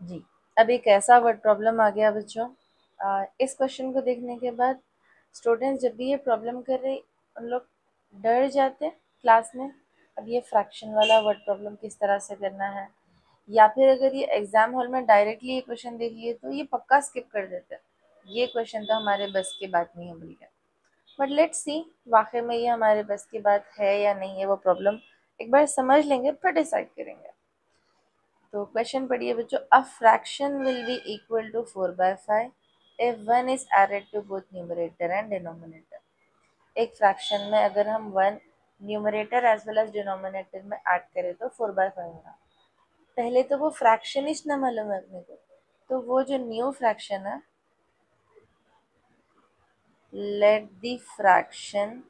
जी। अब एक ऐसा वर्ड प्रॉब्लम आ गया बच्चों। इस क्वेश्चन को देखने के बाद स्टूडेंट्स जब भी ये प्रॉब्लम कर रहे उन लोग डर जाते हैं क्लास में। अब ये फ्रैक्शन वाला वर्ड प्रॉब्लम किस तरह से करना है, या फिर अगर ये एग्जाम हॉल में डायरेक्टली ये क्वेश्चन देख लिए तो ये पक्का स्किप कर देते हैं। ये क्वेश्चन तो हमारे बस की बात नहीं है बोलिए। बट लेट्स सी वाकई में ये हमारे बस की बात है या नहीं है, वो प्रॉब्लम एक बार समझ लेंगे फिर डिसाइड करेंगे। तो क्वेश्चन पढ़िए बच्चों। A fraction will be equal to 4/5 if one is added to both numerator and denominator. एक फ्रैक्शन में अगर हम one numerator as well as denominator में ऐड करें तो 4/5 होगा। पहले तो वो फ्रैक्शनिस्ट ना मालूम है अपने को, तो वो जो न्यू फ्रैक्शन है, let the fraction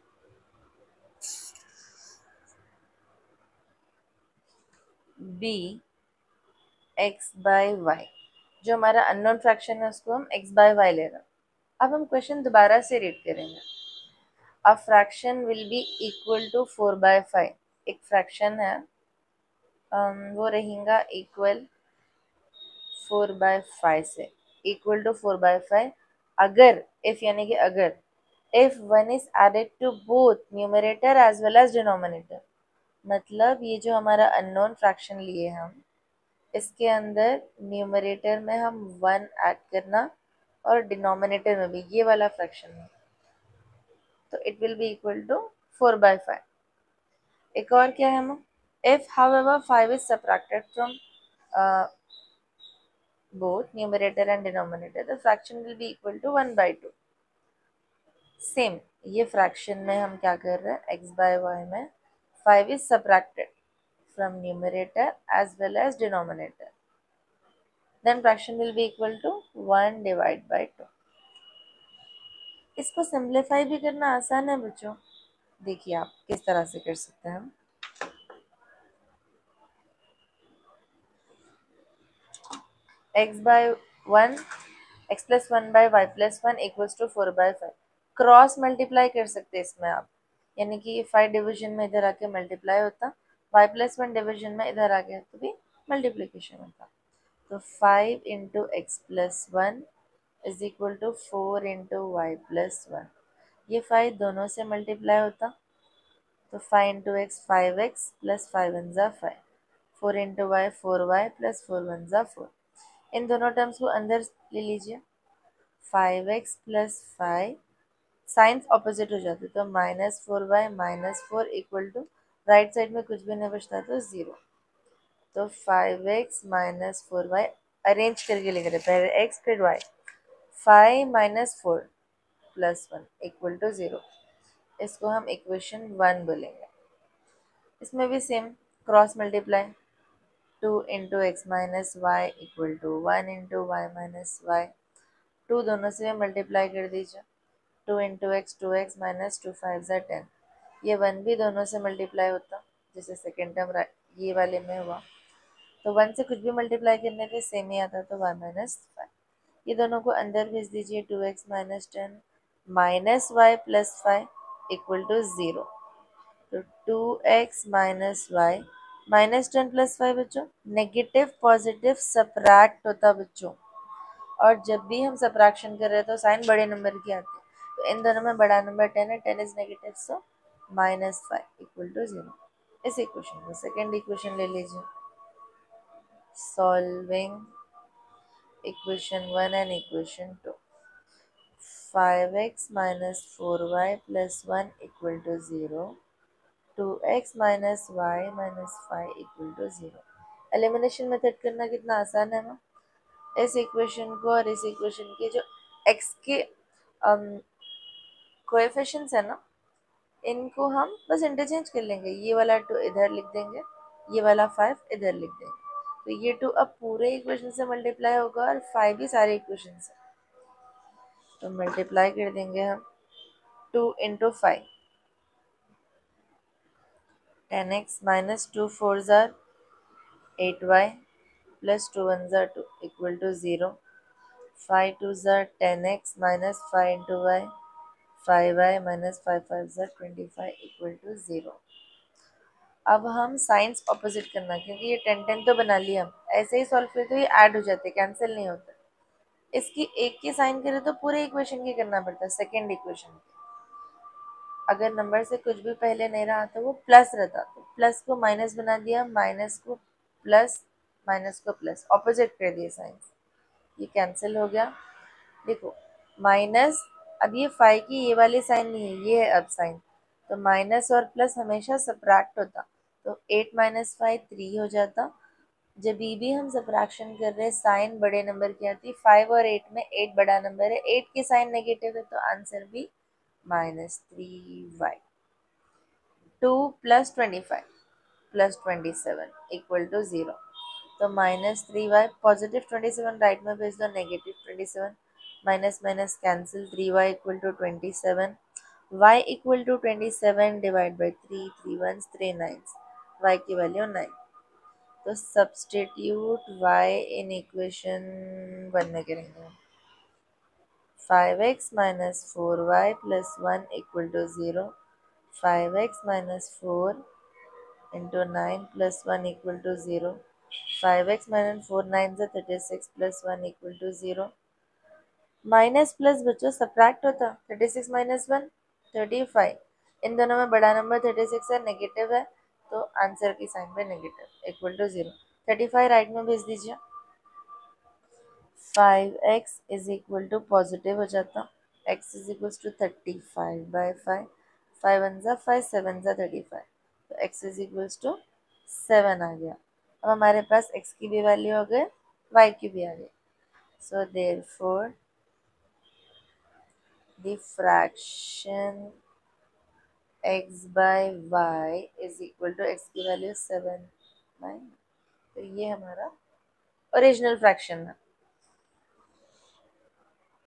be x by y. जो हमारा अननोन फ्रैक्शन है उसको हम एक्स बाय वाई ले रहे हैं। अब हम क्वेश्चन दोबारा से रीड करेंगे। A fraction will be equal to 4/5। एक फ्रैक्शन है, वो रहेगा इक्वल 4/5 से। इक्वल टू 4/5 अगर, इफ यानी कि अगर, if one is added to both numerator as well as denominator. मतलब ये जो हमारा अननोन फ्रैक्शन लिए हम, इसके अंदर न्यूमरेटर में हम वन ऐड करना और डिनोमिनेटर में भी ये वाला फ्रैक्शन में, तो it will be equal to 4/5। एक और क्या है हम, if however 5 is subtracted from both numerator and denominator, the fraction will be equal to 1/2। Same ये फ्रैक्शन में हम क्या कर रहे हैं, x by y में 5 is subtracted from numerator as well as denominator, then fraction will be equal to 1/2। इसको simplify भी करना आसान है बच्चों। देखिए आप किस तरह से कर सकते हैं। हम x by 1 x plus 1 by y plus 1 equals to 4/5। Cross multiply कर सकते हैं इसमें आप, यानी कि 5 डिवीजन में इधर आके मल्टीप्लाई होता, y प्लस 1 डिवीजन में इधर आ गया तो भी मल्टीप्लीकेशन होता। तो 5 into x plus 1 is equal to 4 into y plus 1। ये 5 दोनों से मल्टीप्लाई होता, तो 5 into x 5x plus 5 one ज़ा 5, 4 into Y 4y plus 4 one ज़ा 4। इन दोनों टर्म्स को अंदर ले लीजिए। 5x प्लस 5 साइंस ऑपोजिट हो जाते, तो -4y -4 equal to, right side में कुछ भी नहीं बचता तो 0। तो 5x -4y अरेंज करके लिख रहे, पहले x फिर y। 5 - 4 plus 1 equal to 0। इसको हम इक्वेशन 1 बोलेंगे। इसमें भी same cross multiply, 2 into x minus y equal to 1 into y minus y. 2 दोनों से मल्टीप्लाई कर दीजिए, 2 इंटू एक्स 2x माइनस 2 5 ज़ा 10। ये 1 भी दोनों से मल्टीप्लाई होता, जैसे सेकेंड टर्म ये वाले में हुआ, तो 1 से कुछ भी मल्टीप्लाई करने पे सेम ही आता, तो y माइनस 5। ये दोनों को अंदर भेज दीजिए, 2x minus 10 minus y plus 5 equal to 0। तो 2x माइनस वाई -10 प्लस 5 बच्चों, नेगेटिव पॉजिटिव सब्ट्रैक्ट होता बच्चों। और जब भी हम सब्ट्रैक्शन कर रहे हैं तो साइन बड़े नंबर की आती है, तो इन दोनों में बड़ा नंबर 10 है, 10 is negative, so -5 equal to 0। इस इक्वेशन को सेकेंड इक्वेशन ले लीजिए। Solving equation 1 and equation 2। 5x minus 4y plus 1 equal to 0, 2x minus y minus 5 equal to 0। Elimination method करना कितना आसान है ना। इस इक्वेशन को और इस इक्वेशन के जो x के कोएफिशिएंट्स है ना, इनको हम बस इंटरचेंज कर लेंगे। ये वाला 2 इधर लिख देंगे, ये वाला 5 इधर लिख देंगे, तो ये 2 अब पूरे इक्वेशन से मल्टीप्लाई होगा और 5 भी सारे इक्वेशन से, तो मल्टीप्लाई कर देंगे हम। 2 इंटू 5 10x माइनस 2 4 ज़ार 8y प्लस 2 1 ज़ार 2 इक्वल टू 0। 5 2 ज़ार 10x minus 5 into y 5y minus 5 5 ज़ार 25 इक्वल टू 0। अब हम साइंस ऑपोजिट करना, क्योंकि ये 10 10 तो बना लिया हम, ऐसे ही सॉल्व करें तो ये ऐड हो जाते, कैंसिल नहीं होता। इसकी एक की साइन करें तो पूरे इक्वेशन की करना पड़ता है, सेकेंड इक्वेशन। अगर नंबर से कुछ भी पहले नहीं रहा तो वो प्लस रहता, तो प्लस को माइनस बना दिया, माइनस को प्लस, माइनस को प्लस, ऑपोजिट कर दिए साइंस, ये कैंसिल हो गया। देखो माइनस, अब ये 5 की ये वाली साइन नहीं है, ये है अब साइन, तो माइनस और प्लस हमेशा सब्ट्रैक्ट होता, तो 8 - 5 3 हो जाता। जब भी हम सब्ट्रैक्शन कर रहे हैं साइन बड़े नंबर की आती, 5 और 8 में 8 बड़ा नंबर है, 8 की साइन नेगेटिव है तो आंसर भी -3y। 2 + 25 + 27 = 0, तो -3y, पॉजिटिव 27 राइट में भेज दो, negative 27, minus minus cancel, 3y = 27, y = 27 divide by 3, 3 1 3 9, y की वैल्यू 9। तो सब्सटीट्यूट y इन इक्वेशन 1 में करेंगे, 5x - 4y + 1 = 0, 5x - 4 into 9 + 1 = 0, 5x - 4 9 से 36 + 1 = 0, माइनस प्लस बच्चों सब्ट्रैक्ट होता, 36 - 1 35, इन दोनों में बड़ा नंबर 36 है, नेगेटिव है, तो आंसर की साइन पे नेगेटिव = 0, 35 राइट में भेज दीजिए, 5x = पॉजिटिव हो जाता, x = 35/5, 5 1 5 7 35, तो x = 7 आ गया। अब हमारे पास x की भी वैल्यू हो गई, y की भी आ गई, so therefore the fraction x/y is equal to x की वैल्यू 7/9, तो ये हमारा ओरिजिनल फ्रैक्शन है।